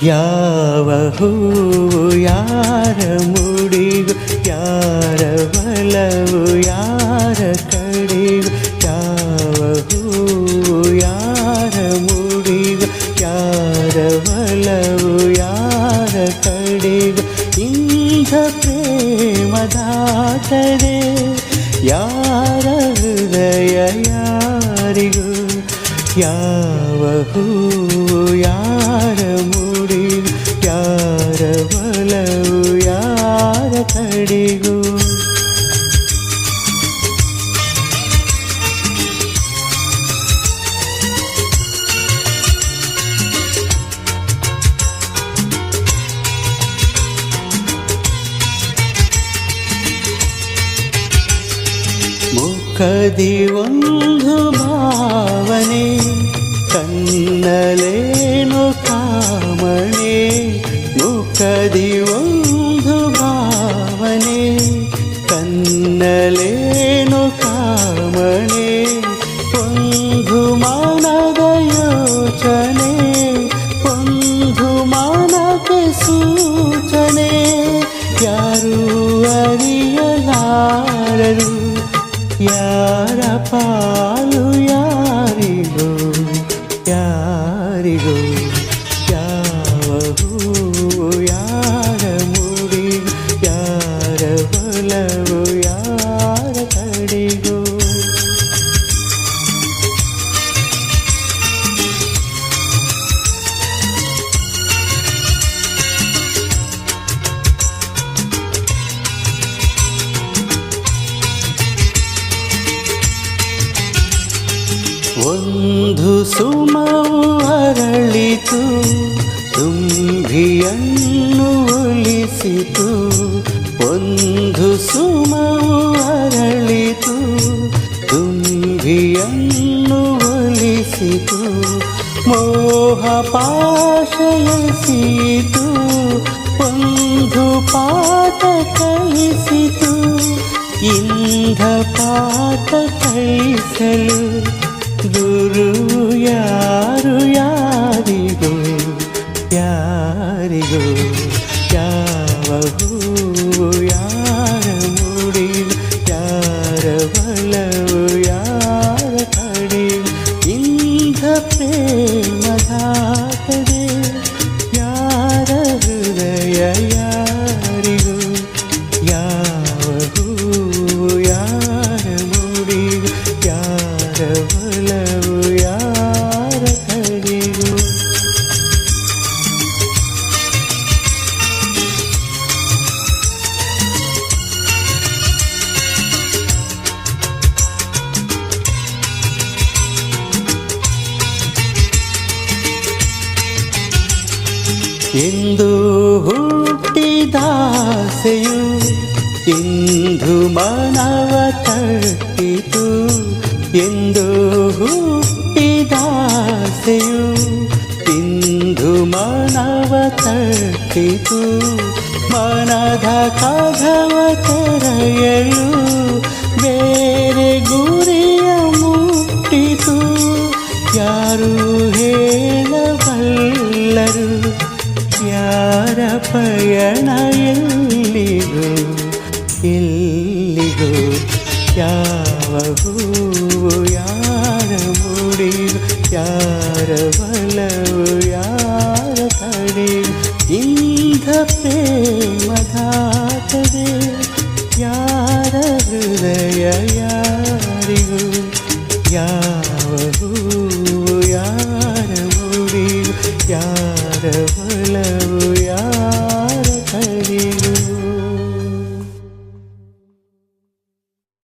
ಯಾವ ಹೂವು ಯಾರ ಮುಡಿಗು, ಯಾರ ಬಲವು ಯಾರ ಕಡೆಗೂ. ಯಾವ ಹೂವು ಯಾರ ಮುಡಿಗು, ಯಾರ ಬಲವು ಯಾರ ಕಡೆಗೂ. ಇಂಥ ಪ್ರೇಮದಾಟದೆ ಯಾರ ಹೃದಯ ಯಾರಿಗೂ. ಯಾವ ಹೂವು ಯಾರ ಮುಡಿಗು, ಯಾರ ಬಲವು ಯಾರ ಕಡೆಗೂ. ಮುಖದಿ ಒಂದು ಭಾವನೆ, ಕಣ್ಣಲೇನು ಕಾಮಣೆ. ಮುಖದಿ ಒಂದು ಭಾವನೆ, ಕಣ್ಣಲೇನು ಕಾಮಣೆ. ಒಂದು ಮನದ ಯೋಚನೆ, ಒಂದು ಮನಕ್ಕೆ ಸೂಚನೆ. ಯಾರೂ ಅರಿಯಲಾರರು ಯಾರ ಪಾಲು ಯಾರಿಗೋ, ಯಾರಿಗೋ. ಯಾವ ಹೂವು ಯಾರ ಮುಡಿಗು, ಯಾರ ಬಲವು ಯಾರ ಕಡೆಗೂ. ಒಂದು ಸುಮವು ಅರಳಿತು, ತುಂಬಿಯನ್ನು ಒಲಿಸಿತು. ಒಂದು ಸುಮವು ಅರಳಿತು, ತುಂಬಿಯನ್ನು ಒಲಿಸಿತು. ಮೋಹ ಪಾಶಯಸಿತು, ಒಂದು ಪಾಠ ಕಲಿಸಿತು. ಇಂಥ ಪಾಠ ಕಲಿಸಲು ಗುರು ಯಾರು ಯಾರಿಗೋ, ಯಾರಿಗೋ. ಯಾವ ಹೂವು ಯಾರ ಮುಡಿಗು, ಯಾರ ಬಲವು ಯಾರ ಕಡೆಗೂ. ಇಂಥ ಪ್ರೇಮದಾಟದೆ ಯಾರ ಹೃದಯ ಯಾರಿಗೂ. ಯಾವ ಹೂವು ಯಾರ ಮುಡಿಗು, ಯಾರ ಬಲವು ಯಾರ ಕಡೆಗೂ. ಎಂದು ಹುಟ್ಟಿದಾಸೆಯು ಇಂದು ಮನವ ತಟ್ಟಿತು. ಎಂದು ಹುಟ್ಟಿದಾಸೆಯು ಇಂದು ಮನವ ತಟ್ಟಿತು. ಮನದ ಕಥವ ತೆರೆಯಲು ಬೇರೆ ಗುರಿಯ ಮುಟ್ಟಿತು. ಯಾರು ಹೇಳಬಲ್ಲರು ಯಾರ ಪಯಣ ಎಲ್ಲಿಗೋ, ಎಲ್ಲಿಗೋ. ಯಾವ ಹೂವು ಯಾರ ಮುಡಿಗು, ಯಾರ ಬಲವು ಯಾರ ಕಡೆಗೂ. ಇಂಥ ಪ್ರೇಮದಾಟದೆ ಯಾರ ಹೃದಯ ಯಾರಿಗೂ. ಯಾವ ಹೂವು ಯಾರ ಮುಡಿಗು, ಯಾರ